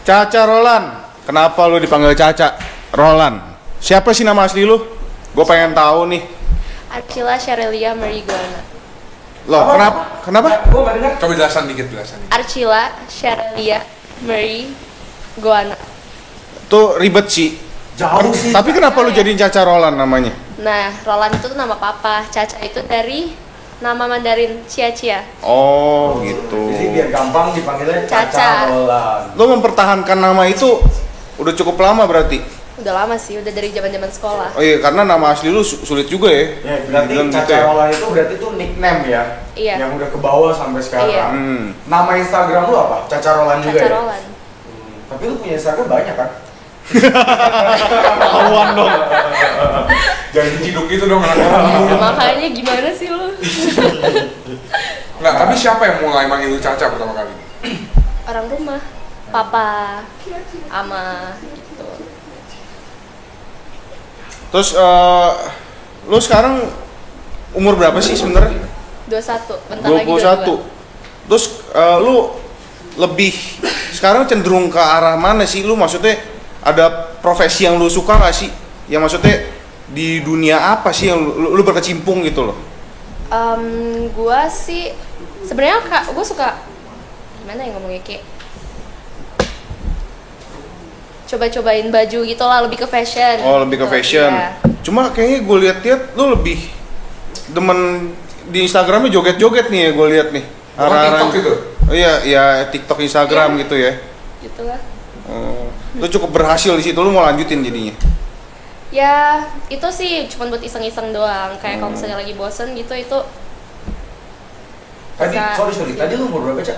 Caca Roland. Kenapa lu dipanggil Caca Roland? Siapa sih nama asli lu? Gue pengen tahu nih. Archila Sherelia Merigona. Loh, kenapa? Gue nggak dengar. Coba jelasan dikit. Archila Sherelia Merigona. Tuh ribet sih. Jauh sih. Tapi kenapa lu jadiin Caca Roland namanya? Nah, Roland itu tuh nama papa. Caca itu dari nama Mandarin Cia-Cia. Oh, gitu. Jadi biar gampang dipanggilnya Caca. Caca Roland. Lu mempertahankan nama itu udah cukup lama berarti? Udah lama sih, udah dari zaman-zaman sekolah. Oh iya, karena nama asli lu sulit juga ya. Ya, berarti Dibilang Caca gitu ya? Roland itu berarti tuh nickname ya? Iya. Yang udah ke bawah sampai sekarang. Iya. Nama Instagram lu apa? Caca Roland juga Caca ya? Roland. Tapi lu punya Instagram banyak kan? Awan dong. Jangan diciduk gitu dong anak-anak. Makanya gimana sih lu? Nggak, tapi siapa yang mulai manggil lu Caca pertama kali? Orang rumah. Papa, ama, gitu. Terus lu sekarang umur berapa sih sebenarnya? 21, bentar lagi 21. Terus lu lebih sekarang cenderung ke arah mana sih? Lu maksudnya ada profesi yang lu suka nggak sih? Yang maksudnya di dunia apa sih yang lu berkecimpung gitu loh? Gua sih sebenarnya gue suka gimana ya ngomongnya, kayak coba-cobain baju gitu lah, lebih ke fashion. Oh, lebih ke gitu. fashion. Iya. Cuma kayaknya gue lihat-lihat lu lebih demen di Instagramnya joget-joget nih ya, gue lihat nih. Bukan TikTok gitu? Oh iya, ya TikTok, Instagram Iya. gitu ya. Gitu lah. Oh, lu cukup berhasil di situ, lu mau lanjutin jadinya. Ya, itu sih cuma buat iseng-iseng doang. Kayak kalau misalnya lagi bosen gitu, itu Tadi, Bisa. sorry, tadi lu umur berapa, Cak?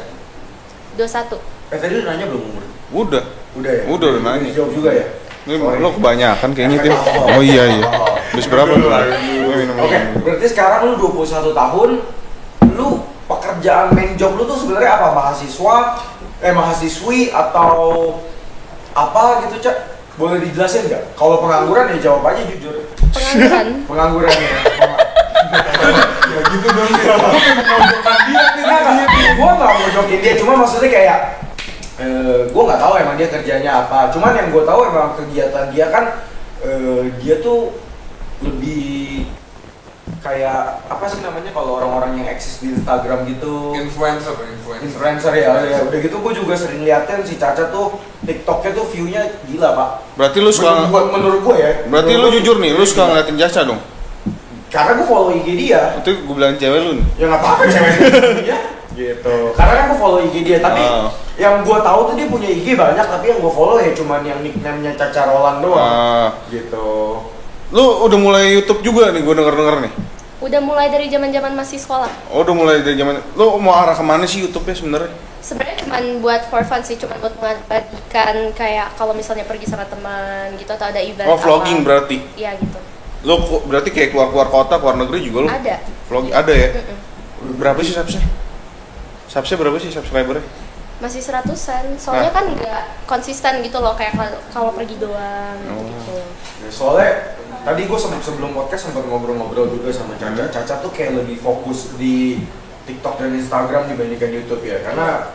21. Tadi lu nanya belum umur? Udah. Udah ya? Udah nanya. Dijawab juga ya? Ini Sorry. lu kebanyakan kayaknya Tim. Oh iya. Habis berapa lu? Oke, berarti sekarang lu 21 tahun, lu pekerjaan main job lu tuh sebenarnya apa? Mahasiswi atau apa gitu, Cak? Boleh dijelasin nggak? Kalau pengangguran ya jawab aja jujur. Pengangguran. Pengangguran ya. Ya gitu dong ya. Memojokkan dia nih. Gue nggak mau jokin dia, cuma maksudnya kayak gue nggak tahu emang dia kerjanya apa. Cuman yang gue tahu emang kegiatan dia kan dia tuh lebih kayak apa sih namanya kalau orang-orang yang eksis di Instagram gitu. Influencer ya. Udah gitu gue juga sering liatin si Caca tuh TikToknya tuh view-nya gila, Pak. Berarti lu suka Menurut gue ya. Berarti lu jujur nih, lu suka ngeliatin Caca dong? Karena gue follow IG dia. Itu gue bilang cewek lu nih. Ya nggak apa-apa cewek dia. Gitu. Karena kan gue follow IG dia, tapi yang gue tahu tuh dia punya IG banyak, tapi yang gue follow ya cuman yang nickname-nya Caca Roland doang. Gitu. Lu udah mulai YouTube juga nih, gue denger nih. Udah mulai dari zaman-zaman masih sekolah. Oh, udah mulai dari zaman. Lu mau arah kemana sih YouTube-nya sebenarnya? Sebenarnya cuma buat for fun sih, cuma buat mengabadikan kayak kalau misalnya pergi sama teman gitu atau ada event. Oh, vlogging apa. berarti. Iya gitu. Lu berarti kayak keluar kota, keluar negeri juga lu? Ada. Vlog ada ya? Mm-mm. Berapa sih subsnya? Subsnya berapa sih subscribernya? Masih 100-an. Soalnya kan nggak konsisten gitu loh, kayak kalau pergi doang gitu. Ya, soalnya tadi gue sebelum podcast sempat ngobrol-ngobrol juga sama Caca. Caca tuh kayak lebih fokus di TikTok dan Instagram dibandingkan YouTube ya. Karena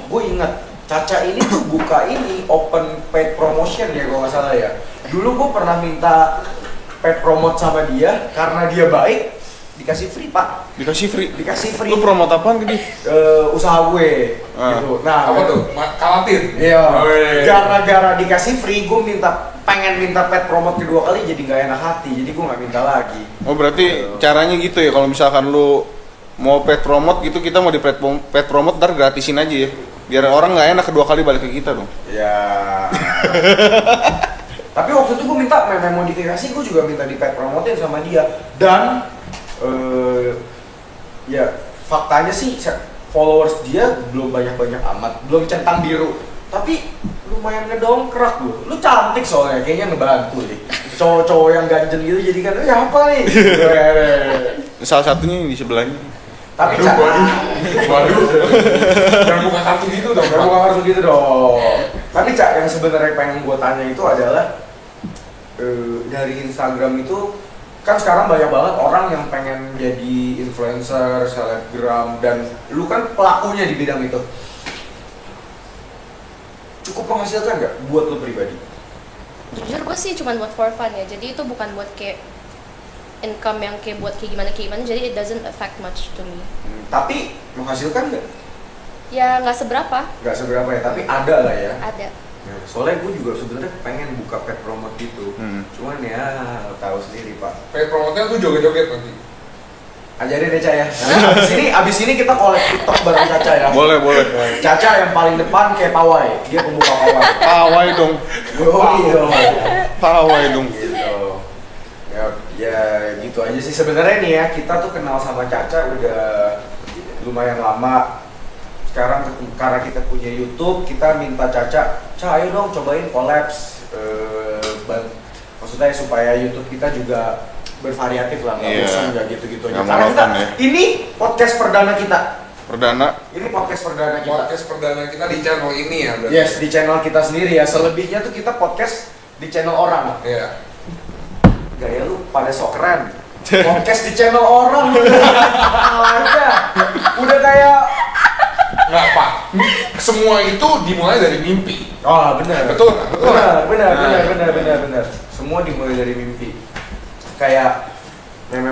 gue ingat Caca ini tuh buka ini open paid promotion ya kalau nggak salah ya. Dulu gue pernah minta paid promote sama dia karena dia baik, dikasih free, Pak. Dikasih free. Lu promote apaan gede? Usaha gue gitu. Nah, Apa tuh? Kalatin? iya. Gara-gara dikasih free, gue pengen minta pet promote kedua kali jadi nggak enak hati, jadi gue nggak minta lagi. Oh, berarti caranya gitu ya, kalau misalkan lu mau pet promote gitu, kita mau di pet promote ntar gratisin aja ya, biar orang nggak enak kedua kali balik ke kita dong. Ya. Tapi waktu itu gue minta modifikasi, gue juga minta di pet promotein sama dia. Dan ya faktanya sih followers dia belum banyak-banyak amat, belum centang biru, tapi lumayan ngedongkrak lu. Lu cantik soalnya, kayaknya ngebantu deh. Cowok-cowok yang ganjen gitu jadi kan, ya apa nih? Salah satunya yang di sebelahnya. Tapi Waduh. Jangan buka kartu gitu dong. Jangan buka kartu gitu dong. Tapi Cak, yang sebenarnya pengen gue tanya itu adalah dari Instagram itu kan sekarang banyak banget orang yang pengen jadi influencer, selebgram, dan lu kan pelakunya di bidang itu. cukup menghasilkan nggak buat lo pribadi? Jujur gue sih cuma buat for fun ya, jadi itu bukan buat kayak income yang kayak buat kayak gimana, jadi it doesn't affect much to me. Tapi menghasilkan nggak? Ya nggak seberapa. Nggak seberapa ya, tapi ada lah ya. Ada. Nah, soalnya gue juga sebenarnya pengen buka pet promote gitu, cuman ya lo tahu sendiri pak. Paid promote-nya tuh joget-joget nanti. Ajarin deh Ca ya. Abis ini kita collab TikTok bareng Caca ya. Boleh. Caca yang paling depan kayak pawai, dia pembuka pawai. Pawai dong. Pawai dong. Gitu. Ya gitu aja sih sebenarnya nih ya, kita tuh kenal sama Caca udah lumayan lama. Sekarang karena kita punya YouTube, kita minta Caca, ayo dong cobain collabs. Maksudnya supaya YouTube kita juga bervariatif lah, nggak bosan nggak gitu-gitu aja. Karena kita ini podcast perdana kita. Ini podcast perdana kita. Podcast perdana kita di channel ini ya berarti. Yes, di channel kita sendiri ya. Selebihnya tuh kita podcast di channel orang. Iya. Gaya lu pada sok keren. Podcast di channel orang. Aja. Udah kayak Nggak Pak. Semua itu dimulai dari mimpi. oh benar. Betul. Benar. Semua dimulai dari mimpi. Kayak meme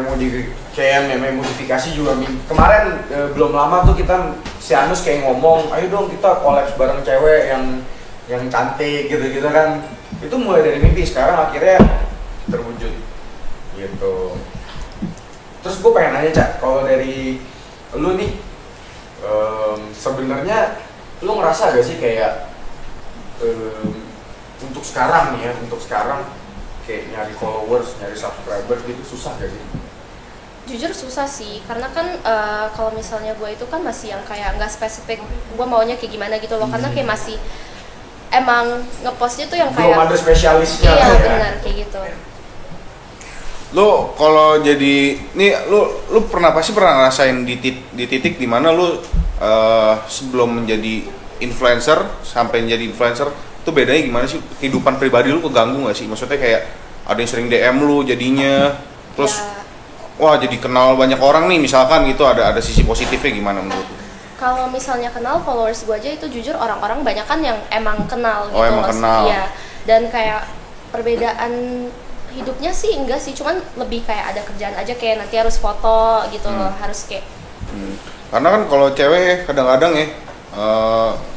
modifikasi juga kemarin belum lama tuh kita si Anus kayak ngomong, ayo dong kita collab bareng cewek yang cantik gitu kan. Itu mulai dari mimpi, sekarang akhirnya terwujud gitu. Terus gue pengen nanya Cak, kalau dari lu nih sebenarnya lu ngerasa gak sih kayak untuk sekarang nih ya, kayak nyari followers, nyari subscriber gitu susah gak sih? Jujur susah sih, karena kan kalau misalnya gue itu kan masih yang kayak nggak spesifik gue maunya kayak gimana gitu loh, karena kayak masih emang ngepostnya tuh yang kayak belum ada spesialisnya. iya ya? benar kayak gitu. Lu kalau jadi nih lu pasti pernah ngerasain di titik dimana lu sebelum menjadi influencer sampai menjadi influencer itu bedanya gimana sih? Kehidupan pribadi lu keganggu nggak sih? Maksudnya kayak ada yang sering DM lu jadinya, terus wah jadi kenal banyak orang nih misalkan gitu, ada sisi positifnya gimana menurut lu? Kalau misalnya kenal followers gue aja itu jujur orang-orang banyak kan yang emang kenal gitu emang kenal. Iya. Dan kayak perbedaan hidupnya sih enggak sih, cuman lebih kayak ada kerjaan aja kayak nanti harus foto gitu loh, harus kayak Karena kan kalau cewek kadang-kadang ya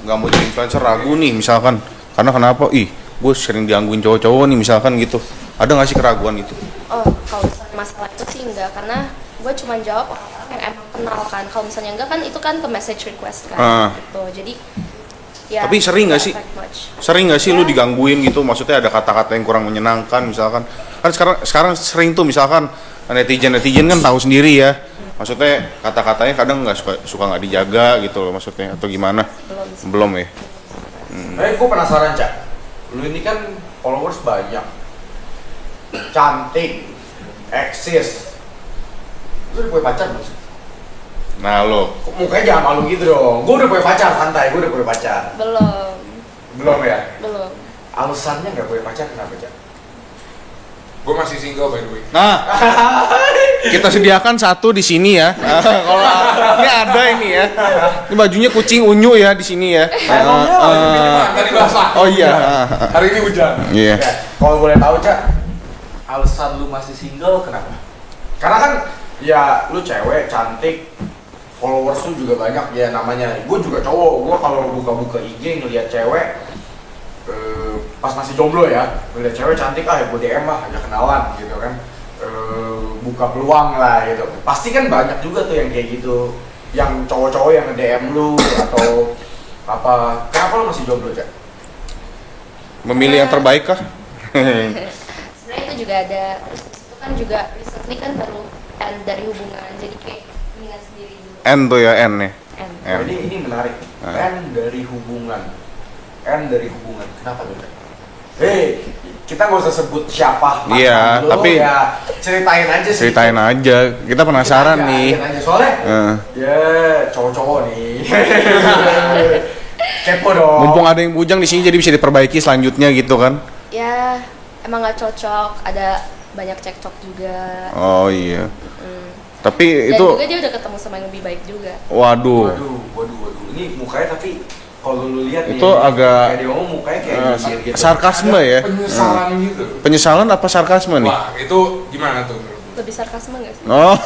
nggak mau jadi influencer, ragu nih misalkan, karena kenapa? Gue sering digangguin cowok-cowok nih misalkan gitu. Ada nggak sih keraguan itu? oh kalau misalnya masalah itu sih enggak, karena gue cuma jawab orang-orang yang emang kenal kan. Kalau misalnya enggak kan itu kan ke message request kan gitu. Jadi ya, tapi sering nggak sih? Sering nggak sih lu digangguin gitu? Maksudnya ada kata-kata yang kurang menyenangkan misalkan? Kan sekarang sering tuh misalkan netizen kan tahu sendiri ya. Maksudnya kata-katanya kadang nggak suka nggak dijaga gitu loh maksudnya, atau gimana? Belum ya. Gue penasaran Cak, lu ini kan followers banyak, cantik, eksis, lu udah punya pacar belum sih? Nah lo, Mukanya jangan malu gitu dong. Gue udah punya pacar, santai, gue udah punya pacar. Belum ya? Belum. Alasannya nggak punya pacar kenapa Cak? Gue masih single by the way. nah kita sediakan satu di sini ya. Kalau ini ada ini ya. Ini bajunya kucing unyu ya di sini ya. Tadi basah. Oh iya. Hari ini hujan. Iya. Ya, kalau boleh tahu Cak, alasan lu masih single kenapa? Karena kan ya lu cewek cantik, followers lu juga banyak ya, namanya gue juga cowok, gue kalau buka-buka IG ngeliat cewek pas masih jomblo ya, ngeliat cewek cantik ya gue DM lah, ajak kenalan gitu kan, buka peluang lah gitu. Pasti kan banyak juga tuh yang kayak gitu, yang cowok-cowok yang nge-DM lu atau apa. Kenapa lu masih jomblo Cak? Memilih yang terbaik kah? Sebenarnya itu juga ada, itu kan juga recently kan baru end dari hubungan, jadi kayak ingat sendiri dulu. N tuh ya, N ya. End. N. Ini menarik. End dari hubungan. Kenapa tuh? Hei, kita nggak usah sebut siapa. Iya, lu, tapi ya ceritain aja sih. Ceritain aja. Kita penasaran nih. Ceritain aja. Soalnya, ya cowok-cowok nih. Kepo dong. Mumpung ada yang bujang di sini jadi bisa diperbaiki selanjutnya gitu kan. Ya emang nggak cocok, ada banyak cekcok juga. Oh iya. Dan Tapi itu juga dia udah ketemu sama yang lebih baik juga. waduh. Waduh. Ini mukanya tapi kalau lu lihat Itu agak kayak dia ngomong mukanya kayak nyindir gitu. sarkasme ya. Penyesalan gitu. Penyesalan apa sarkasme nih? Wah, itu gimana tuh? Lebih sarkasme nggak sih? Oh,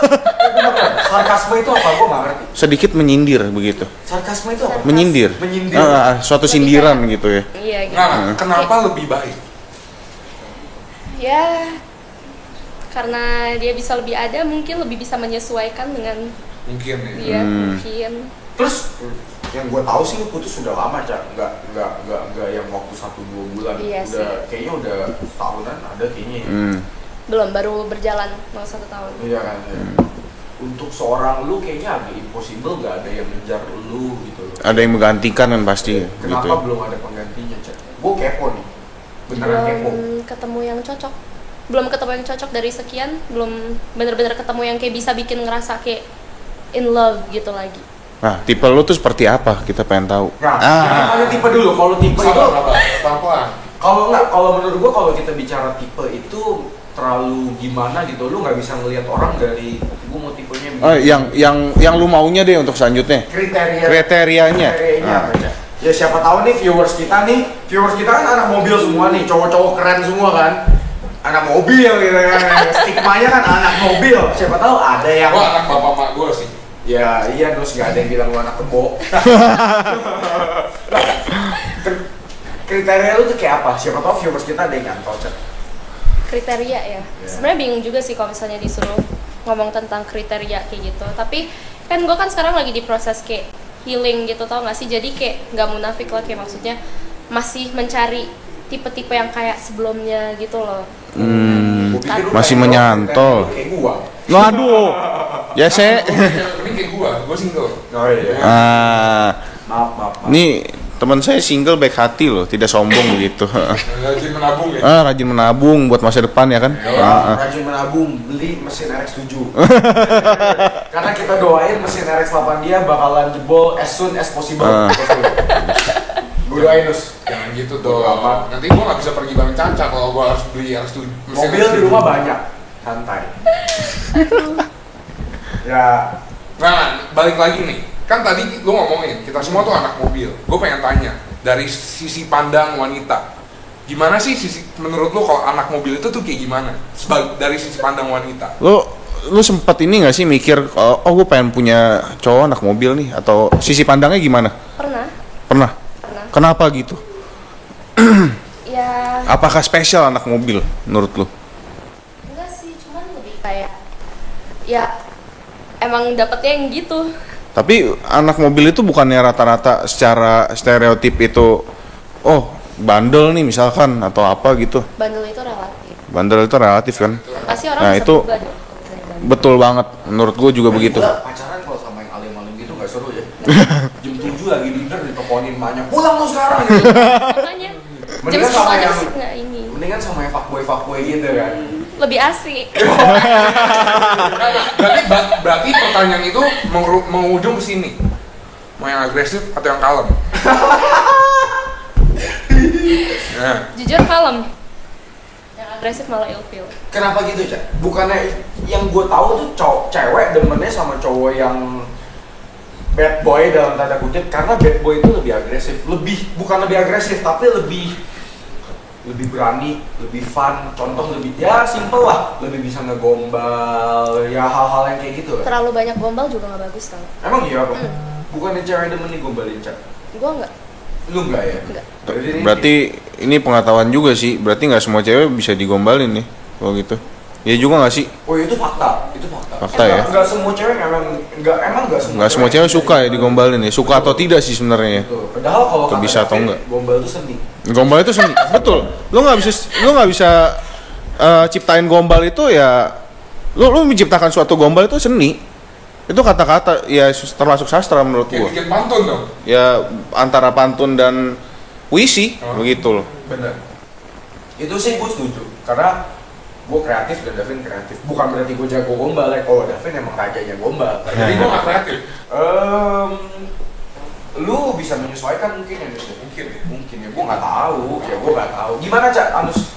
Sarkasme itu apa? Gua nggak ngerti. sedikit menyindir begitu. Sarkasme itu apa? Menyindir. Menyindir. Suatu Lebih sindiran kayak- gitu ya. Iya gitu. Nah, kenapa lebih baik? Ya karena dia bisa lebih ada, mungkin lebih bisa menyesuaikan dengan Mungkin ya. dia, mungkin. Terus yang gue tahu sih lu putus sudah lama, Cak. Nggak yang waktu 1-2 bulan. Iya udah sih. kayaknya udah tahunan ada kayaknya. Belum, baru berjalan mau 1 tahun. Iya kan. Ya. Untuk seorang lu kayaknya agak impossible, nggak ada yang ngejar lu gitu loh. Ada yang menggantikan kan pasti Kenapa gitu ya. belum ada penggantinya, Cak? Gue kepo nih. Beneran kepo. Belum ketemu yang cocok. Belum ketemu yang cocok dari sekian, belum bener-bener ketemu yang kayak bisa bikin ngerasa kayak in love gitu lagi. Nah, tipe lu tuh seperti apa? Kita pengen tahu. Nah, kita ada tipe dulu. Kalau tipe itu, Pelan-pelan. kalau menurut gua kalau kita bicara tipe itu terlalu gimana gitu, lu nggak bisa ngelihat orang dari gua mau tipenya begini. Oh, yang lu maunya deh untuk selanjutnya. Kriterianya. apa aja? Ya siapa tahu nih viewers kita kan anak mobil semua nih, cowok-cowok keren semua kan. Anak mobil gitu kan. Stigmanya kan anak mobil. Siapa tahu ada yang Gua anak bapak mak gua sih. ya iya, terus nggak ada yang bilang lu anak kebo. Kriteria lu tuh kayak apa? Siapa tahu viewers kita ada yang nyantol, Cak. Kriteria ya. Sebenarnya bingung juga sih kalau misalnya disuruh ngomong tentang kriteria kayak gitu. Tapi kan gue kan sekarang lagi di proses kayak healing gitu, tau gak sih? Jadi kayak nggak munafik lah, kayak maksudnya masih mencari tipe-tipe yang kayak sebelumnya gitu loh. Gua pikir lu Masih kayak menyantol. kayak gua. Waduh. Ya saya. Ini kayak gua single. Oh iya. Maaf. Nih teman saya single baik hati loh, tidak sombong begitu. Rajin menabung ya. Rajin menabung buat masa depan ya kan. Rajin menabung, beli mesin RX-7. Karena kita doain mesin RX-8 dia bakalan jebol as soon as possible. Gue doain terus. Jangan gitu dong. Nanti gua nggak bisa pergi bareng Caca kalau gua harus beli Mobil di rumah banyak, santai. Ya, Nah, balik lagi nih. Kan tadi lu ngomongin, kita semua tuh anak mobil. Gue pengen tanya, dari sisi pandang wanita, gimana sih menurut lu kalau anak mobil itu tuh kayak gimana? Dari sisi pandang wanita. Lu sempat ini nggak sih mikir, oh gue pengen punya cowok anak mobil nih, atau sisi pandangnya gimana? Pernah. Pernah. Kenapa gitu? Ya Apakah spesial anak mobil menurut lu? enggak sih, cuman lebih kayak ya emang dapetnya yang gitu. Tapi anak mobil itu bukannya rata-rata secara stereotip itu, oh bandel nih misalkan atau apa gitu. Bandel itu relatif. Bandel itu relatif kan? Pasti orang Nah, bisa itu berubah dong dari bandel. Betul banget, menurut gue juga begitu. gila, pacaran kalau sama yang alim-alim gitu nggak seru ya. Jam 7 lagi dinner diteleponin banyak, pulang lu sekarang gitu. Makanya jam Mendingan 10 sama aja yang masih nggak ini. mendingan sama yang fuckboy gitu kan. Lebih asik. Berarti pertanyaan itu mengujung ke sini. Mau yang agresif atau yang kalem? Nah, Jujur kalem. Yang agresif malah ilfeel. Kenapa gitu, Cak? Bukannya yang gue tahu tuh cewek demennya sama cowok yang bad boy dalam tanda kutip, karena bad boy itu lebih agresif, bukan lebih agresif tapi lebih berani, lebih fun. Contoh lebih ya simple lah, lebih bisa ngegombal, ya hal-hal yang kayak gitu lah. Terlalu banyak gombal juga nggak bagus tau. Emang iya apa? Bukannya cewek demen digombalin, Cak? Gue nggak. Lu enggak ya? Enggak. Berarti ini pengetahuan juga sih, berarti nggak semua cewek bisa digombalin nih, kalau gitu. Ya juga nggak sih? Oh itu fakta, Fakta ya? Enggak semua cewek Nggak semua cewek suka ya digombalin ya, suka atau tidak sih sebenarnya. Betul. Padahal kalau Itu kata bisa atau David, enggak? gombal itu seni. Gombal itu seni, betul. Lu nggak bisa ciptain gombal itu ya. Lu menciptakan suatu gombal itu seni. Itu kata-kata ya termasuk sastra menurut kayak gua. bikin pantun dong. Ya antara pantun dan puisi begitu loh. Bener. Itu sih gue setuju. Karena gue kreatif dan Davin kreatif. Bukan berarti gue jago gombal ya. Oh Davin emang rajanya gombal. Jadi gue gak kreatif. Lu bisa menyesuaikan mungkin ya, Des? Mungkin ya. Gue nggak tahu. Gimana, Cak? Anus?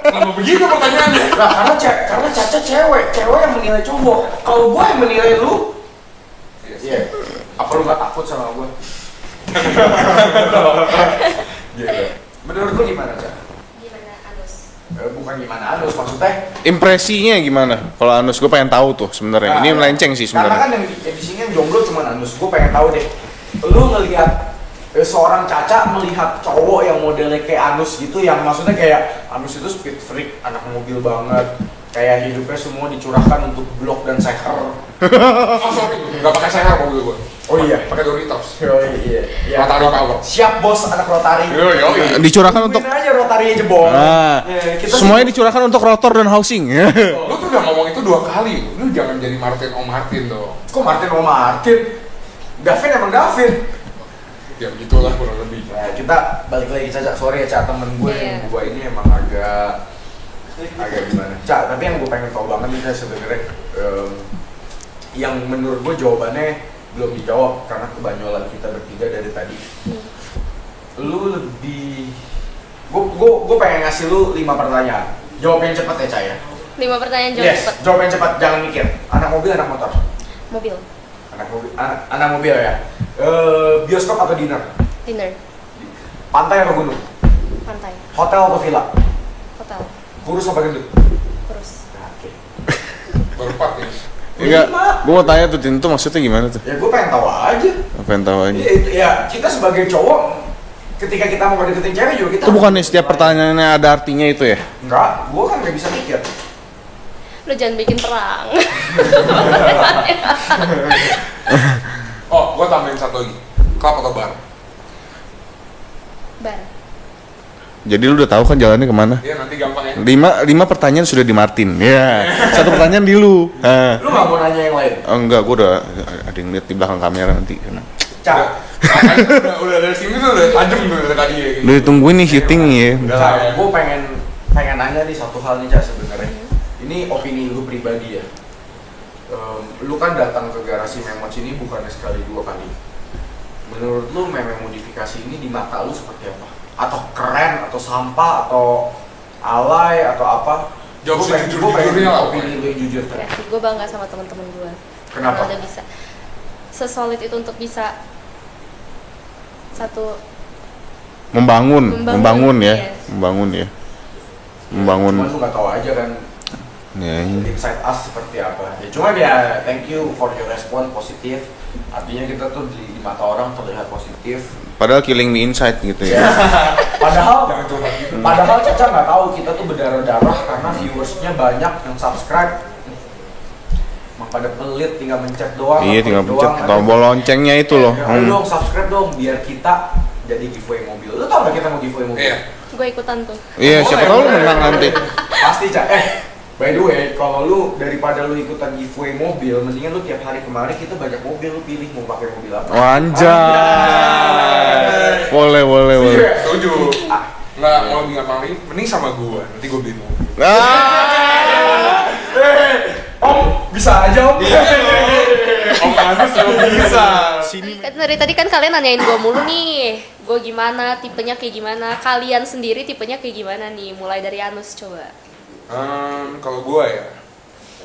Kenapa begitu pertanyaannya? Nah, karena Caca cewek yang menilai cowok. Kalau gue yang menilai lu, iya. Apa lu nggak takut sama gue? Gitu. Menurut lu gimana, Cak? Gimana Anus? Bukan gimana Anus, maksudnya Impresinya gimana? Kalau Anus gue pengen tahu tuh sebenarnya. Ini melenceng sih Karena sebenarnya. kan yang di sini yang jomblo cuma Anus. Gue pengen tahu deh. Lu ngelihat seorang Caca melihat cowok yang modelnya kayak Anus gitu, yang maksudnya kayak Anus itu speed freak, anak mobil banget, kayak hidupnya semua dicurahkan untuk blok dan seher. Oh sorry, nggak pakai seher mobil gue. Oh iya. Pakai Doritos. Oh iya. Iya. Rotary Power. Siap bos, anak Rotary. Yo. Dicurahkan untuk Tungguin aja Rotary jebol. Nah, semuanya dicurahkan untuk rotor dan housing. Lu tuh udah ngomong itu 2 kali. Lu jangan jadi Martin Om Martin dong. Kok Martin sama Martin? Gavin emang Gavin. Ya begitulah kurang lebih. Nah, kita balik lagi Caca. Sorry ya Caca, temen gue Iya. gue ini emang agak gimana? Caca, tapi yang gue pengen tahu banget nih Caca sebenarnya yang menurut gue jawabannya belum dijawab karena kebanyolan kita bertiga dari tadi. Lu lebih gue pengen ngasih lu 5 pertanyaan. Jawab yang cepat ya Caca ya. 5 pertanyaan jawab Yes, cepat. jawab yang cepat, jangan mikir. Anak mobil, anak motor. Mobil, Anak mobil ya. Bioskop atau dinner? dinner, Pantai atau gunung? pantai, Hotel atau villa? hotel, Kurus apa gendut? kurus. Nah, oke. Baru 4 ya. Enggak, gue mau tanya tuh Tin, tuh maksudnya gimana tuh? Ya gue pengen tahu aja. Pengen tahu aja. Ya kita sebagai cowok, ketika kita mau deketin cewek juga kita. Itu bukannya setiap pertanyaannya ada artinya itu ya? Enggak, gue kan nggak bisa mikir. Lu jangan bikin perang. Oh, gua tambahin satu lagi. Klub atau bar? Bar, Jadi lu udah tahu kan jalannya kemana? Iya nanti gampang ya. 5 pertanyaan sudah di Martin. Ya, 1 pertanyaan di lu. Lu nggak mau nanya yang lain? Oh, enggak, gue udah ada yang lihat di belakang kamera nanti. Cak, Udah dari sini tuh udah tajam tuh dari tadi ya. Udah ditungguin nih syuting nih ya. Cak, gue pengen nanya nih satu hal nih Cak sebenarnya. Ini opini lu pribadi ya. Lu kan datang ke garasi Memoch ini bukannya sekali 2 kali. Menurut lu meme modifikasi ini di mata lu seperti apa? Atau keren, atau sampah, atau alay, atau apa? Jawab Gua pengen sejujur-jujurnya lah, opini lu yang jujur ya Cak. sih, gue bangga sama teman-teman gue. Kenapa? Karena udah bisa sesolid itu untuk bisa satu Membangun ya. Yes. Membangun ya. Cuman Membangun. lu nggak tahu aja kan Ya, inside us seperti apa. Ya cuma ya thank you for your response positif. Artinya kita tuh di mata orang terlihat positif. padahal killing me inside gitu ya. Padahal Jangan curhat gitu. padahal Caca nggak tahu kita tuh berdarah-darah karena viewersnya banyak yang subscribe. Emang pada pelit tinggal mencet doang. Iya, tinggal pencet tombol loncengnya itu loh. Ya, ayo dong subscribe dong biar kita jadi giveaway mobil. Lu tau gak kita mau giveaway mobil? Iya. gue ikutan tuh. Iya, siapa tahu lu menang nanti. Pasti Cak. By the way, kalau lu daripada lu ikutan giveaway mobil, mendingan lu tiap hari kemarin kita banyak mobil, lu pilih mau pakai mobil apa. Oh, anjay. Boleh. Setuju. Ah. Nggak mau nggak paling, mending sama gua. Nanti gua beli mobil. Om, bisa aja Om. Om Agus lebih bisa. Kan dari tadi kan kalian nanyain gue mulu nih, gue gimana, tipenya kayak gimana, kalian sendiri tipenya kayak gimana nih, mulai dari Anus coba. Kalau gua ya,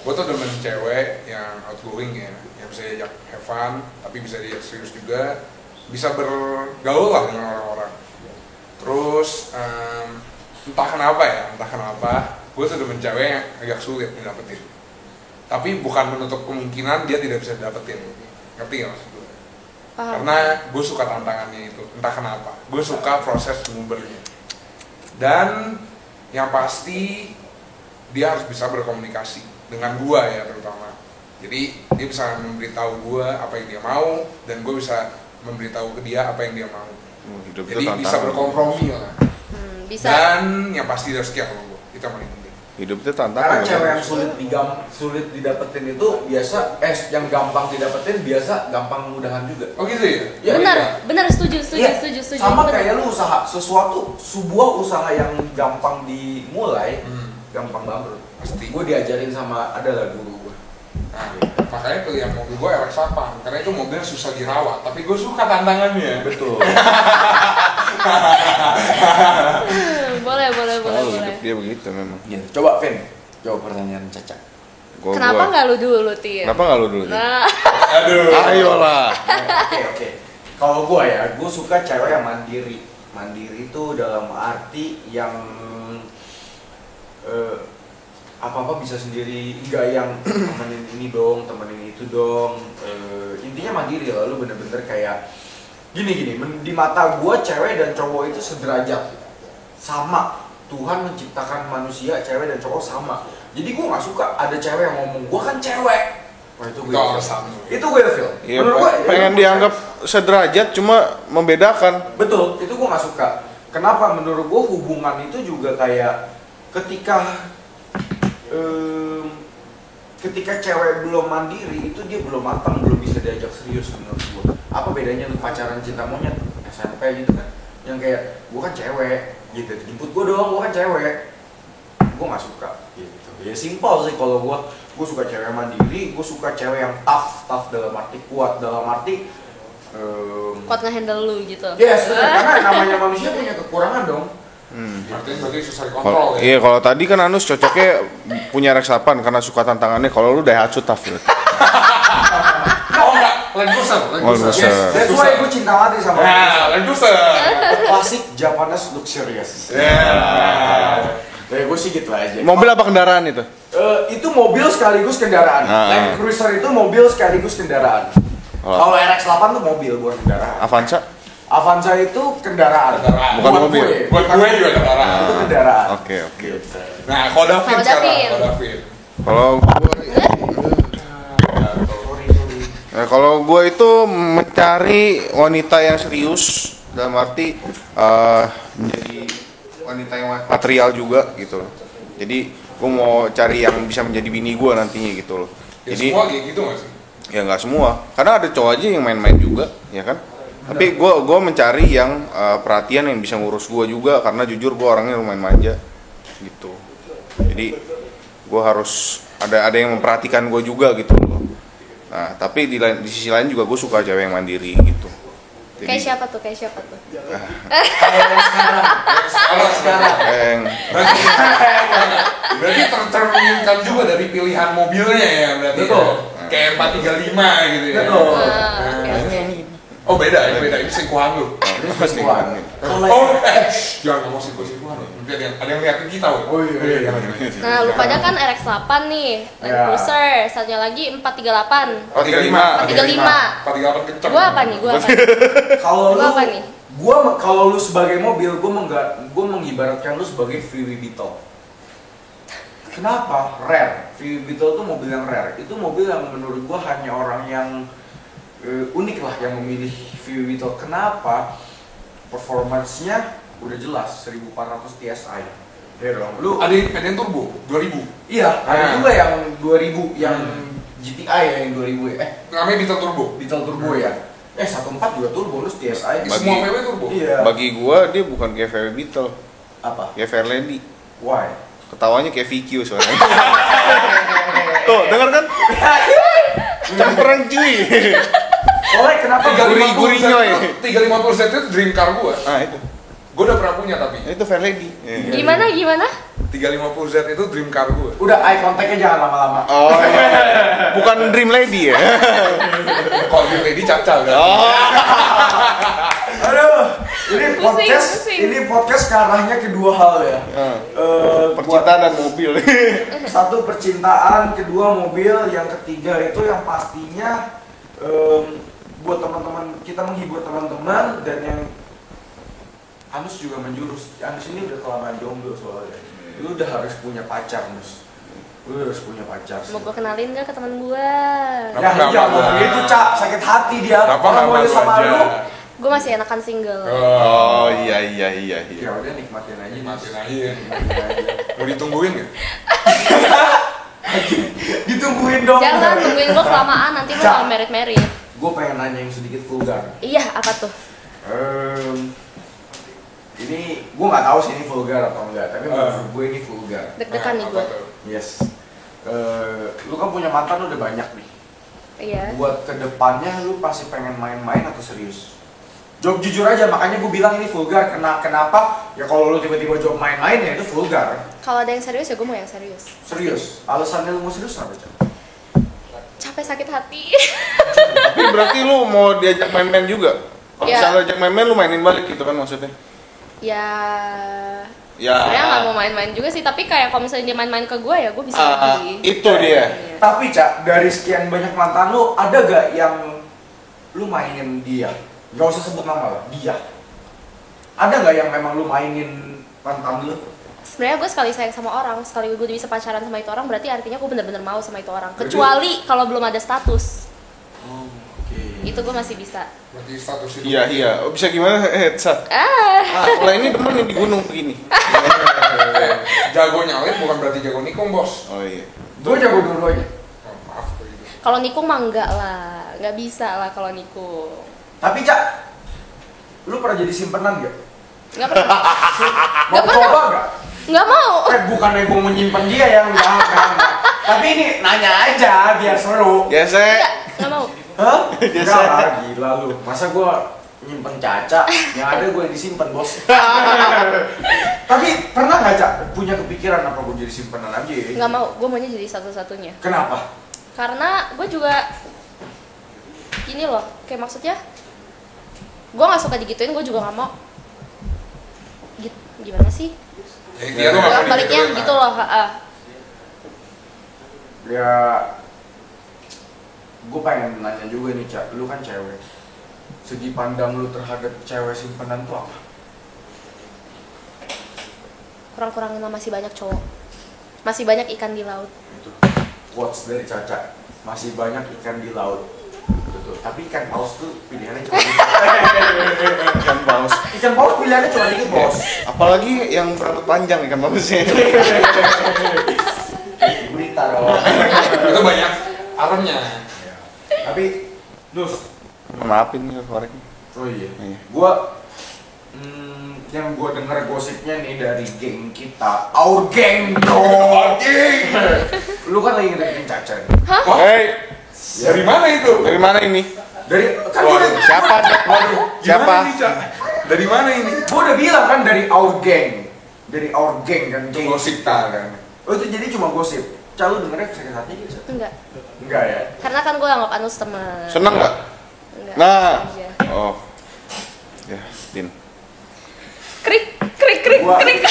gua tuh demen cewek yang outgoing ya, yang bisa diajak have fun, tapi bisa diajak serius juga, bisa bergaul lah dengan orang-orang. Terus entah kenapa, gua tuh demen cewek yang agak sulit didapetin. Tapi bukan menutup kemungkinan dia tidak bisa didapetin, ngerti nggak maksud gue? Paham. Karena gue suka tantangannya itu, entah kenapa. Gue suka proses ngubernya. Dan yang pasti dia harus bisa berkomunikasi dengan gue ya terutama. Jadi dia bisa memberitahu gue apa yang dia mau dan gue bisa memberitahu ke dia apa yang dia mau. Jadi bisa berkompromi lah. Bisa. Dan yang pasti rezeki sama gue, itu yang paling penting. Hidup itu Karena tantangan. cewek yang sulit didapetin itu biasa, yang gampang didapetin biasa gampang mudahan juga. Oh gitu ya? Ya, benar, setuju. Iya, sama bener. kayak lu sebuah usaha yang gampang dimulai, gampang bangkrut. Pasti. Gue diajarin sama adalah guru gue. Nah, makanya pilihan mobil gue RX apa? Karena itu mobilnya susah dirawat, tapi gue suka tantangannya. Betul. Boleh. Hidup dia begitu memang. Coba Vin, jawab pertanyaan Caca. Kenapa nggak lu dulu, Tia? Kenapa nggak lu dulu? Tin? Nah, Aduh. Ayolah. Oke. Kalau gue ya, gue suka cewek yang mandiri. Mandiri itu dalam arti yang apa-apa bisa sendiri, enggak yang temenin ini dong, temenin itu dong. Intinya mandiri lah, lu bener-bener kayak gini, di mata gue cewek dan cowok itu sederajat, sama. Tuhan menciptakan manusia, cewek dan cowok sama. Jadi gue nggak suka ada cewek yang ngomong gue kan cewek. Wah itu gue itu gue feel. Iya, pengen dianggap sederajat cuma membedakan. Betul, itu gue nggak suka. Kenapa? Menurut gue hubungan itu juga kayak ketika cewek belum mandiri itu dia belum matang, belum bisa diajak serius menurut gue. Apa bedanya lu pacaran cinta monyet SMP gitu kan? Yang kayak gue kan cewek gitu, jemput gue doang, gue kan cewek. Gue nggak suka gitu. Ya simpel sih kalau gue suka cewek mandiri, gue suka cewek yang tough dalam arti kuat, dalam arti Kuat nge-handle lu gitu. yes, karena namanya manusia punya kekurangan dong. Berarti susah dikontrol ya. Iya, kalau tadi kan Anus cocoknya punya Rex 8 karena suka tantangannya. Kalau lu Daihatsu tough gitu. Oh enggak, Land Cruiser. Yes, that's why gue cinta mati sama Land Cruiser. klasik Japanese luxurious. Ya gue sih gitu aja. Mobil apa kendaraan itu? Itu mobil sekaligus kendaraan. Land Cruiser itu mobil sekaligus kendaraan. Kalau RX-8 tuh mobil, bukan kendaraan. Avanza itu kendaraan. Bukan mobil. Buat gue juga kendaraan. Itu kendaraan. Oke. Nah, kalau Davin Kalau sekarang, Davin. kalau Davin. Kalau gue itu mencari wanita yang serius dalam arti menjadi wanita yang material juga gitu loh. Jadi gue mau cari yang bisa menjadi bini gue nantinya gitu loh. Ya Jadi semua kayak gitu nggak sih? ya nggak semua, karena ada cowok aja yang main-main juga, ya kan. Tapi gue mencari yang perhatian yang bisa ngurus gue juga, karena jujur gue orangnya lumayan manja gitu. Jadi gue harus ada yang memperhatikan gue juga gitu loh. Nah tapi di sisi lain juga gue suka cewek yang mandiri gitu. Jadi, Kayak siapa tuh? Kalau sekarang. Berarti tercerminkan juga dari pilihan mobilnya ya berarti. Betul. Kayak 435 gitu ya. Betul. Oke. Oh beda. Ini selingkuhan lu. Oh, jangan ngomong selingkuhan lu. Nanti ada yang liatin kita woy. Oh iya. Nah, lu pada kan RX-8 nih, Land Ya. Cruiser, satunya lagi 438. 435. 438 kenceng. Gua apa nih? Kalau Lu lu apa nih? kalau lu sebagai mobil, gue mengibaratkan lu sebagai VW Beetle. Kenapa? Rare. VW Beetle itu mobil yang rare. Itu mobil yang menurut gue hanya orang yang unik lah yang memilih VW Beetle. Kenapa? Performance-nya udah jelas 1400 TSI. Ya dong. Lu Ada yang turbo 2000. iya, ada juga yang 2000 yang GTI ya yang 2000 ya. Namanya Beetle turbo. Beetle turbo ya. 14 juga turbo, terus TSI. Semua VW turbo. Iya. Bagi gue dia bukan kayak VW Beetle, Apa? kayak Fairlady. Why? Ketawanya kayak VQ soalnya. Tuh, denger kan? Campuran cuy. Soalnya kenapa? 350 nyoy. 350 itu dream car gua. Nah itu. Gua udah pernah punya tapi. Itu Fairlady. Gimana? 350Z itu dream car gua. Udah eye contact-nya jangan lama-lama. Oh iya. Bukan Dream Lady ya? Kalau dream lady cacal kan. Aduh, ini podcast ke arahnya kedua hal ya. Percintaan dan mobil. Satu percintaan, kedua mobil, yang ketiga itu yang pastinya buat teman-teman, kita menghibur teman-teman, dan yang Anus juga menjurus. Anus ini udah kelamaan jomblo soalnya. Lu udah harus punya pacar, Nus. Lu harus punya pacar sih. Mau gua kenalin gak ke teman gua? Ya jangan gitu, Cak. Sakit hati dia. Kenapa Orang mau nggak sama aja? lu. Gua masih enakan single. Oh iya. Ya udah nikmatin aja. Matiin aja ya. Mau ditungguin nggak? Ditungguin dong. Jangan tungguin gua kelamaan, nanti lu Cak. malah merit-merit. Gue pengen nanya yang sedikit vulgar. Iya, apa tuh? Ini gue nggak tahu sih ini vulgar atau enggak, tapi menurut gue ini vulgar. Deg-degan nih Apa gua. tuh? Yes. Lu kan punya mantan udah banyak nih. Iya. Buat kedepannya lu pasti pengen main-main atau serius? Jawab jujur aja, makanya gue bilang ini vulgar. Kenapa? Ya kalau lu tiba-tiba jawab main-main ya itu vulgar. Kalau ada yang serius ya gua mau yang serius. Serius. Alasannya lu mau serius apa, Cak? Capek sakit hati. Tapi berarti lu mau diajak main-main juga? Ya. Misalnya ajak main-main lu mainin balik gitu kan maksudnya. Ya Ya. sebenarnya nggak mau main-main juga sih, tapi kayak kalau misalnya dia main-main ke gue ya gue bisa lagi. Itu dia. Iya. Tapi Cak, dari sekian banyak mantan lu, ada gak yang lu mainin dia? Gak usah sebut nama lah, dia. Ada gak yang memang lu mainin mantan lu? Sebenarnya gue sekali sayang sama orang, sekali gue bisa pacaran sama itu orang, berarti artinya gue bener-bener mau sama itu orang. Kecuali kalau belum ada status, Oh, oke. itu gue masih bisa. Berarti status itu. Iya. Oh, bisa gimana? Sat. Kalau ini temen yang di gunung begini. Jago nyalip bukan berarti jago nikung, Bos. Oh iya. Gue jago dua-duanya. Oh, maaf kayak gitu. Kalau nikung mah enggak lah, nggak bisa lah kalau nikung. Tapi Cak, lu pernah jadi simpenan gak? Nggak pernah, Mau pernah. coba gak? nggak mau. Bukannya gue menyimpan dia ya, enggak. Tapi ini nanya aja biar seru. Biasa. Nggak mau. Hah? Biasa. Enggak lah, gila lu. Masa gue nyimpen Caca, yang ada gue yang disimpan, Bos. Tapi pernah nggak Cak punya kepikiran apa gue jadi simpenan aja? Nggak mau, gue maunya jadi satu-satunya. Kenapa? Karena gue juga gini loh, kayak maksudnya gue nggak suka digituin, gue juga nggak mau. Gimana sih? Dia tuh nggak pernah Baliknya digituin, gitu loh. Ya, gue pengen nanya juga nih Cak, lu kan cewek. Segi pandang lu terhadap cewek simpenan tuh apa? Kurang-kurangin mah masih banyak cowok, masih banyak ikan di laut. Itu quotes dari Caca. Masih banyak ikan di laut. Betul. Tapi ikan paus tuh pilihannya cuma dikit. Ikan paus. Ikan paus pilihannya cuma dikit, Bos. Apalagi yang berambut panjang ikan pausnya. Berita dong. Itu banyak aromnya. Tapi, Dus. Maafin nih korek. Oh iya. Iya. Gua yang gua denger gosipnya nih dari geng kita, our gang bro. Lu kan lagi ngedeketin Caca nih. Wah, Hei, dari mana itu? dari mana ini? Dari kan gua udah, Siapa? Waduh, Siapa? gimana nih, Cak? Dari mana ini? gua udah bilang kan dari our gang. Dari our gang kan geng Gosip kita kan. Oh itu jadi cuma gosip. Ca lu dengernya sakit hati gitu? Ca? Enggak, Enggak ya? karena kan gue anggap Anus teman. Seneng nggak? Enggak. Nah. Aja. Oh. Ya, Din. Krik, krik, krik, Gua- krik.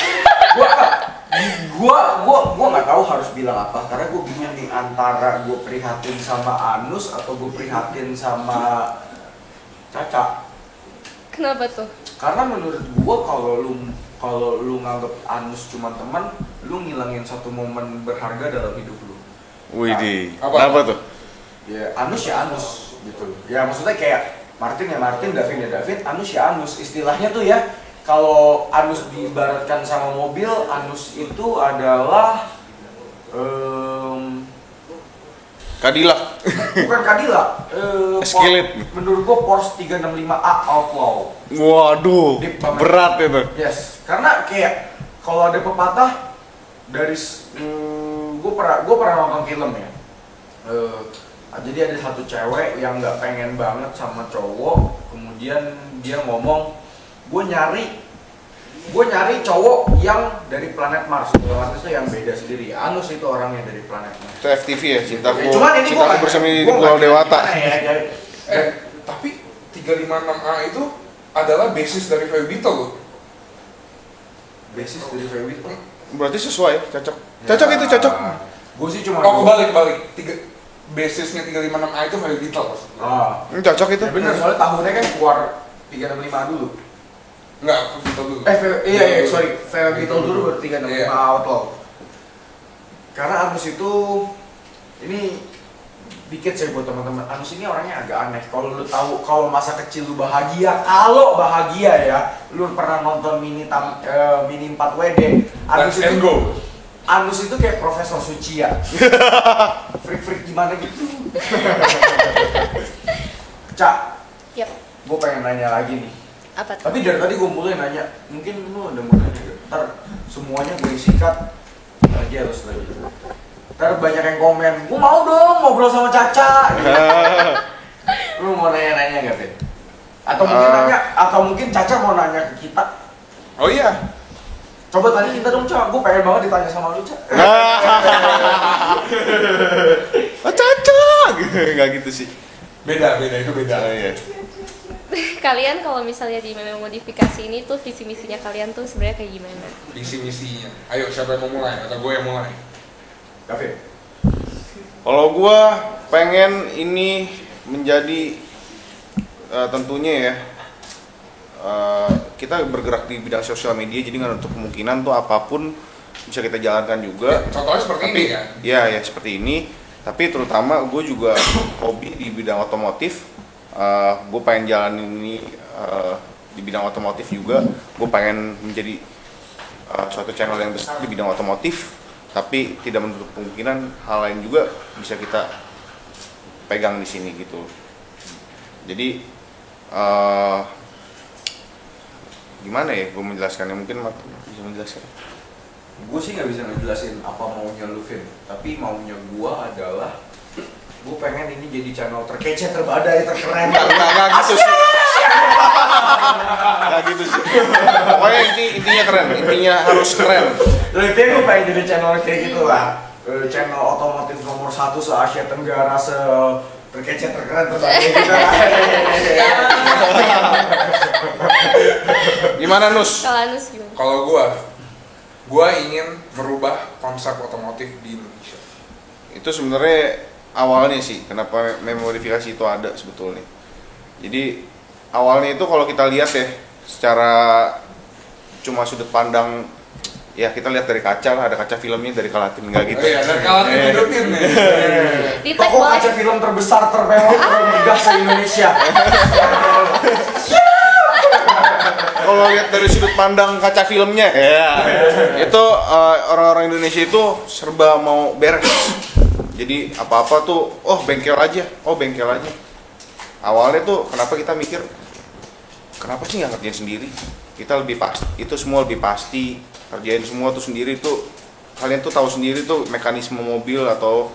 Gua nggak tahu harus bilang apa karena gua bingung nih antara gua prihatin sama Anus atau gua prihatin sama Caca. Kenapa tuh? Karena menurut gua kalau lu nganggap Anus cuma teman, lu ngilangin satu momen berharga dalam hidup lu. Widih. Apa? Apa tuh? Ya Anus gitu. Ya maksudnya kayak Martin ya Martin, Davin ya Davin, Anus ya Anus. Istilahnya tuh ya kalau Anus diibaratkan sama mobil, Anus itu adalah Cadillac. bukan Cadillac. Escalade. Menurut gua Porsche 365A Outlaw. Waduh, Deep banget. berat itu. Yes, karena kayak kalau ada pepatah dari gua pernah nonton film ya. Jadi ada satu cewek yang nggak pengen banget sama cowok, kemudian dia ngomong, gue nyari cowok yang dari planet Mars. Planet itu yang beda sendiri. Anus itu orangnya dari planet Mars. Itu FTV ya, cintaku. Cuman ini Cintaku bersama di Pulau Dewata. Ya, Tapi 356A itu adalah basis dari Fairy Beetle loh. basis dari Fairy Beetle. Berarti sesuai, cocok. Cocok itu, cocok. Gue sih cuma. Oh, kebalik. Basisnya 356A itu Fairy Beetle maksudnya. Cocok itu. Ya bener, soalnya tahunnya kan keluar 365 dulu. Enggak, Fairy Beetle dulu. Iya, sorry. Fairy Beetle dulu baru 365 Iya. Outlaw. Karena Anus itu, ini dikit saya buat teman-teman. Anus ini orangnya agak aneh. Kalau lu tahu, kalau masa kecil lu bahagia, kalau bahagia ya, lu pernah nonton mini 4WD. Let's and go. Anus itu kayak Profesor Sucia. Freak-freak gimana gitu. Cak, Yap. gue pengen nanya lagi nih. Apa tuh? Tapi dari tadi gue mulai nanya, mungkin lu ada mau nanya gak? Ntar semuanya gue sikat lagi harus lagi. Ntar banyak yang komen, gue mau dong ngobrol sama Caca. Lu mau nanya-nanya gak, Vin? Atau mungkin Caca mau nanya ke kita. Oh iya. Coba tanya kita dong, Cak. Gue pengen banget ditanya sama lu, Cak. Cocok. Enggak gitu sih. Beda, itu beda. Oh, iya. kalian kalau misalnya di meme modifikasi ini tuh visi misinya kalian tuh sebenarnya kayak gimana? Visi misinya. Ayo siapa yang mau mulai atau gue yang mulai? Gavin. Kalau gue pengen ini menjadi tentunya ya kita bergerak di bidang sosial media, jadi nggak untuk kemungkinan tuh apapun bisa kita jalankan juga. Contohnya seperti ini kan? Iya ya seperti ini. Tapi terutama gue juga hobi di bidang otomotif. Gue pengen jalanin ini di bidang otomotif juga. Gue pengen menjadi suatu channel yang besar di bidang otomotif. Tapi tidak menutup kemungkinan hal lain juga bisa kita pegang di sini gitu. Jadi gimana ya gue menjelaskannya, mungkin bisa menjelaskan. Gue sih nggak bisa ngejelasin apa maunya lu, Vin. Tapi maunya gue adalah gue pengen ini jadi channel terkece, terbadai, terkeren. Nggak gitu sih. Nggak gitu sih. Pokoknya intinya keren, intinya harus keren. Lalu intinya gue pengen jadi channel kayak gitu lah. Channel otomotif nomor 1 se-Asia Tenggara, terkece, terkeren, terbadai gitu. Gimana Nus? Kalau Anus gimana? Kalau gue ingin merubah konsep otomotif di Indonesia. Itu sebenarnya awalnya sih kenapa memodifikasi itu ada sebetulnya. Jadi awalnya itu kalau kita lihat ya secara cuma sudut pandang ya, kita lihat dari kaca lah, ada kaca filmnya dari Kalatin nggak gitu. Oh iya, dan Kalatin nurutin nih. Di tag Toko boleh. kaca film terbesar, termewah, termegah se-Indonesia. Kalau lihat dari sudut pandang kaca filmnya, ya itu orang-orang Indonesia itu serba mau beres. Jadi apa-apa tuh, bengkel aja. Awalnya tuh kenapa kita mikir, kenapa sih nggak kerjain sendiri? Kita lebih pasti, itu semua lebih pasti kerjain semua tuh sendiri tuh. Kalian tuh tahu sendiri tuh mekanisme mobil atau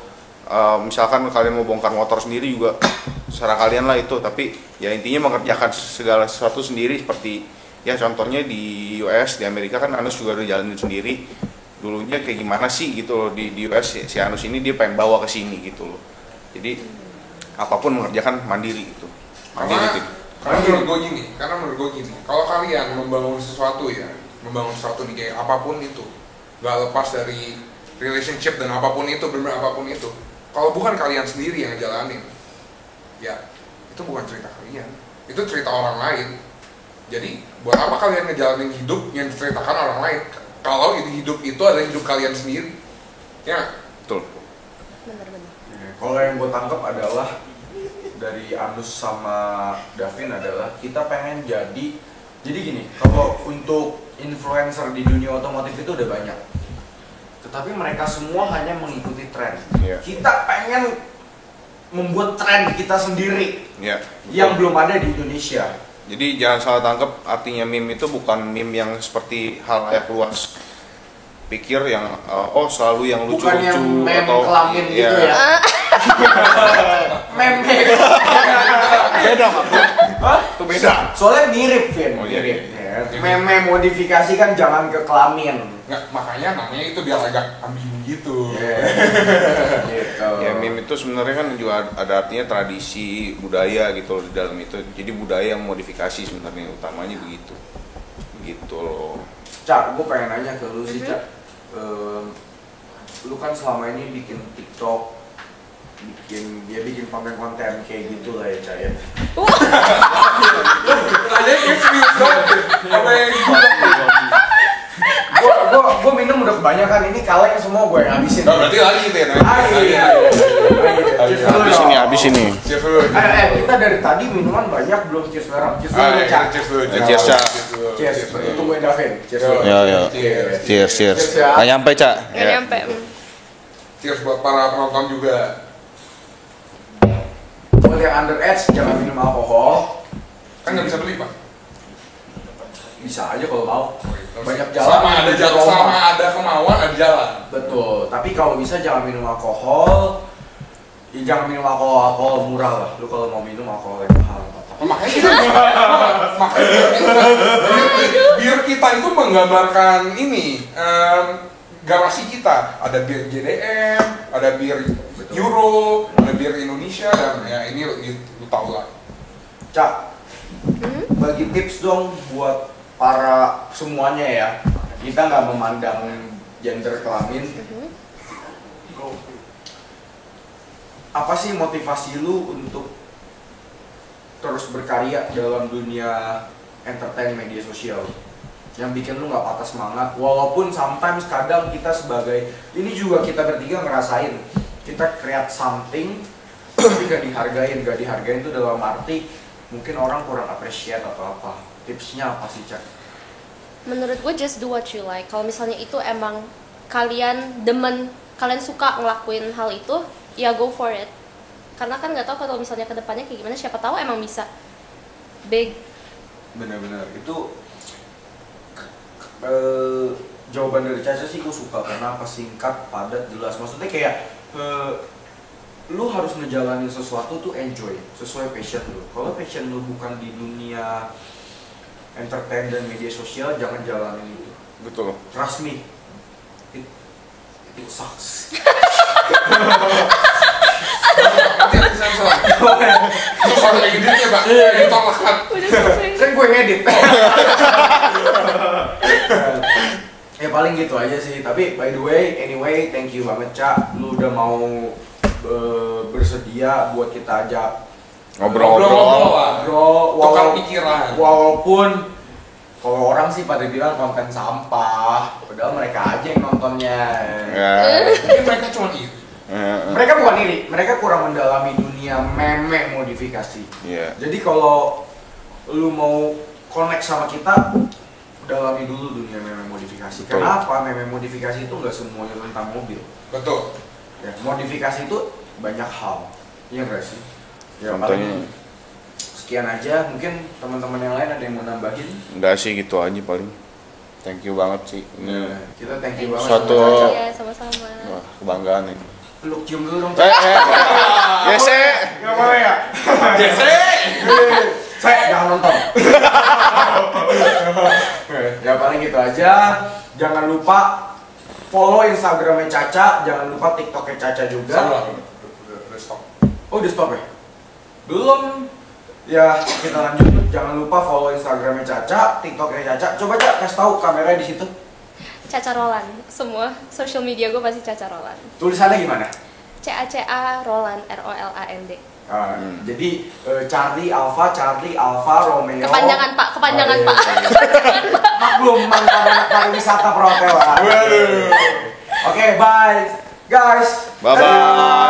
misalkan kalian mau bongkar motor sendiri juga secara kalian lah itu. Tapi ya intinya mengerjakan segala sesuatu sendiri, seperti ya contohnya di US, di Amerika kan Anus juga udah jalanin sendiri. Dulunya kayak gimana sih gitu loh di US, si Anus ini dia pengen bawa ke sini gitu loh. Jadi apapun mengerjakan mandiri gitu. Karena menurut gue gini, kalau kalian membangun sesuatu nih kayak apapun itu, nggak lepas dari relationship dan apapun itu, benar apapun itu. Kalau bukan kalian sendiri yang ngejalanin, ya itu bukan cerita kalian, itu cerita orang lain. Jadi buat apa kalian ngejalanin hidup yang diceritakan orang lain? Kalau hidup itu adalah hidup kalian sendiri, ya. Betul. Bener-bener. Kalau yang gue tangkap adalah dari Anus sama Davin adalah kita pengen jadi gini, kalau untuk influencer di dunia otomotif itu udah banyak, tetapi mereka semua hanya mengikuti tren. Iya. Kita pengen membuat tren kita sendiri Ya. yang belum ada di Indonesia. Jadi jangan salah tangkap, artinya meme itu bukan meme yang seperti halayak luas pikir yang selalu yang lucu-lucu, Bukan yang meme atau kelamin gitu ya. Meme beda Hah? Itu beda. soalnya mirip, Vin. Oh, iya, Mirip, iya. ya. Meme modifikasi kan jangan ke kelamin. Nggak, makanya namanya itu biar agak ambigu gitu. Gitu. Ya meme itu sebenarnya kan juga ada artinya tradisi budaya gitu loh di dalam itu. Jadi budaya yang modifikasi sebenarnya utamanya begitu. Gitu loh. Cak, gue pengen nanya ke lu sih, Cak. Lu kan selama ini bikin TikTok, bikin konten-konten kayak gitu lah ya, Cak ya. Aja kayak serius banget. Apa yang Gue minum udah kebanyakan, ini kaleng semua gue yang habisin. Nah, berarti lagi deh. Habis ini. Cheers dulu. Kita dari tadi minuman banyak, belum cheers bareng. Cheers dulu, Cak. Cheers dulu. Cheers, Cak. Cheers. Tungguin Davin. Cheers dulu. Ya. Cheers. Cheers. Cheers, ya. Nggak nyampe, Cak. Nggak nyampe. Cheers buat para penonton juga. Buat yang underage jangan minum alkohol. Kan nggak bisa beli, Pak. Bisa aja kalau mau. Banyak Selama jalan. selama ada kemauan, ada jalan. Betul. Tapi kalau bisa jangan minum alkohol. Ya, jangan minum alkohol murah lah. Lu kalau mau minum alkohol yang mahal. Makanya kita biar kita itu menggambarkan ini garasi kita. Ada bir JDM, ada bir Euro, ada bir Indonesia, dan ya ini lu tau lah. Cak, bagi tips dong buat para semuanya ya. Kita nggak memandang gender kelamin. Apa sih motivasi lu untuk terus berkarya dalam dunia entertain media sosial? Yang bikin lu nggak patah semangat, walaupun sometimes kadang kita sebagai ini juga kita bertiga ngerasain kita create something tapi gak dihargain itu dalam arti mungkin orang kurang appreciate atau apa. Tipsnya apa sih, Cak? Menurut gue just do what you like. Kalau misalnya itu emang kalian demen, kalian suka ngelakuin hal itu, ya go for it. Karena kan nggak tahu kalau misalnya kedepannya kayak gimana, siapa tahu emang bisa big. Benar-benar itu jawaban dari Caca sih gue suka karena apa, singkat, padat, jelas. Maksudnya kayak lu harus ngejalanin sesuatu tuh enjoy sesuai passion lu. Kalau passion lu bukan di dunia entertain dan media sosial, jangan jalanin itu. Betul. Trust me, it sucks. Nanti ada sensor. Sensor kayak gini ya Pak, ditolak kan. Udah selesai. Kan gue ngedit. Ya paling gitu aja sih. Tapi by the way, anyway, thank you banget Cak. Lu udah mau bersedia buat kita ajak Ngobrol-ngobrol. Tukar pikiran. Walaupun kalau orang sih pada bilang konten sampah, padahal mereka aja yang nontonnya. Ya. Mungkin mereka cuma iri. Mereka bukan iri, mereka kurang mendalami dunia meme modifikasi. Iya. Jadi kalau lu mau connect sama kita, dalami dulu dunia meme modifikasi. Betul. Kenapa? Meme modifikasi itu nggak semuanya tentang mobil. Betul. Ya, modifikasi itu banyak hal. Iya nggak sih? Ya, Contohnya paling sekian aja. Mungkin teman-teman yang lain ada yang mau nambahin? enggak sih, gitu aja paling. Thank you banget sih. Ini Kita thank you banget. Suatu- sama Caca. Iya, sama-sama. wah, kebanggaan nih. Peluk cium dulu dong. Yese. Nggak boleh ya? Jesse. Saya jangan nonton. Ya paling gitu aja. Jangan lupa follow Instagramnya Caca, jangan lupa TikToknya Caca juga. Salah. Udah stop. Oh udah stop ya? Belum. Ya kita lanjut. Jangan lupa follow Instagramnya Caca, TikToknya Caca. Coba Caca kasih tahu kameranya di situ. Caca Roland. Semua social media gue pasti Caca Roland. Tulisannya gimana? CACA Roland, ROLAND. Jadi Charlie Alpha Romeo. Kepanjangan Pak, kepanjangan Oh, iya, Pak. iya. Maklum mantan anak pariwisata perhotelan. Oke, bye guys. Bye bye. Dadah.